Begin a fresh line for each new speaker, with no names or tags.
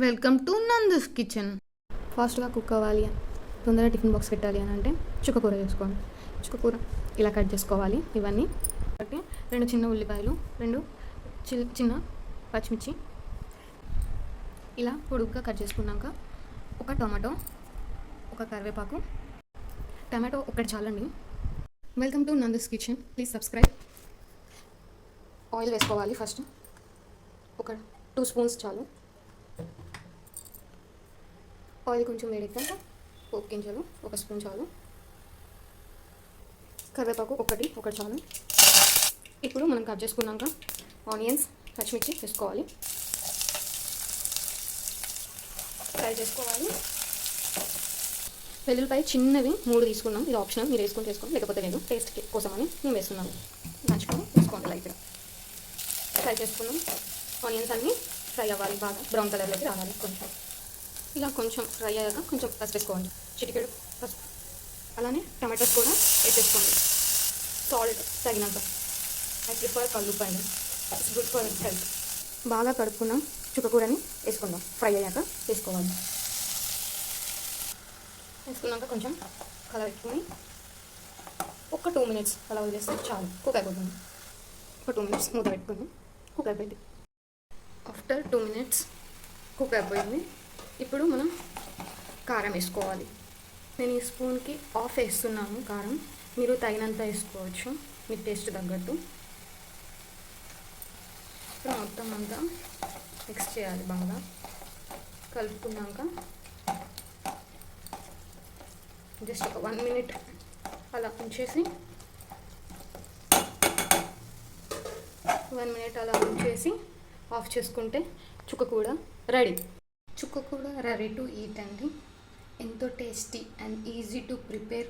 Welcome to Nanda's kitchen.
ఫాస్ట్గా cook అవ్వాలి, తొందరగా టిఫిన్ బాక్స్ పెట్టాలి అని అంటే చుక్కకూర చేసుకోండి. చుక్కకూర ఇలా కట్ చేసుకోవాలి. ఇవన్నీ కాబట్టి 2 చిన్న ఉల్లిపాయలు, 2 చిన్న పచ్చిమిర్చి ఇలా పొడుగ్గా కట్ చేసుకున్నాక ఒక టమాటో, ఒక కరివేపాకు. టమాటో ఒకటి చాలండి. Welcome to Nanda's kitchen, please subscribe. Oil వేసుకోవాలి. ఫస్ట్ ఒక 2 స్పూన్స్ చాలు. ఆయిల్ కొంచెం వేడెక్కాక పోపు గింజలు 1 స్పూన్ చాలు. కరివేపాకు ఒకటి చాలు. ఇప్పుడు మనం కట్ చేసుకున్నాక ఆనియన్స్, పచ్చిమిర్చి వేసుకోవాలి. ఫ్రై చేసుకోవాలి. వెల్లుల్లిపాయ చిన్నవి 3 తీసుకున్నాం. ఇది ఆప్షనల్, మీరు వేసుకొని చేసుకోండి, లేకపోతే లేదు. టేస్ట్ కోసమని మేము వేస్తున్నాము. నంచుకొని వేసుకోండి. లైట్గా ఫ్రై చేసుకున్నాం. ఆనియన్స్ అన్నీ ఫ్రై అవ్వాలి, బాగా బ్రౌన్ కలర్లోకి రావాలి. కొంచెం ఇలా కొంచెం ఫ్రై అయ్యాక కొంచెం పసుపు వేసుకోండి, చిటికెడు పసుపు. అలానే టమాటోస్ కూడా వేసేసుకోండి, సాల్ట్ తగినంత. ఐ ప్రిఫర్ కల్లుప్పాయి, ఇట్స్ గుడ్ ఫర్ హెల్త్. బాగా కడుక్కున్నాం. చుక్కకూరని వేసుకుందాం. ఫ్రై అయ్యాక వేసుకోవాలి. వేసుకున్నాక కొంచెం కలర్ పెట్టుకొని ఒక 2 మినిట్స్ అలా వదిలేస్తే చాలు, కుక్ అయిపోతుంది. ఒక 2 మినిట్స్ మూత పెట్టుకుని కుక్ అయిపోయింది. ఆఫ్టర్ 2 మినిట్స్ కుక్ అయిపోయింది. ఇప్పుడు మనం కారం వేసుకోవాలి. నేను ఈ స్పూన్కి హాఫ్ వేస్తున్నాను కారం, మీరు తగినంత వేసుకోవచ్చు మీ టేస్ట్ తగ్గట్టు. ఇప్పుడు మొత్తం అంతా మిక్స్ చేయాలి. బాగా కలుపుకున్నాక జస్ట్ ఒక 1 మినిట్ అలా ఉంచేసి 1 మినిట్ అలా ఉంచేసి ఆఫ్ చేసుకుంటే చుక్కకూర రెడీ. చుక్కకూర రెడీ టు ఈట్ అండి. ఎంతో tasty and easy to prepare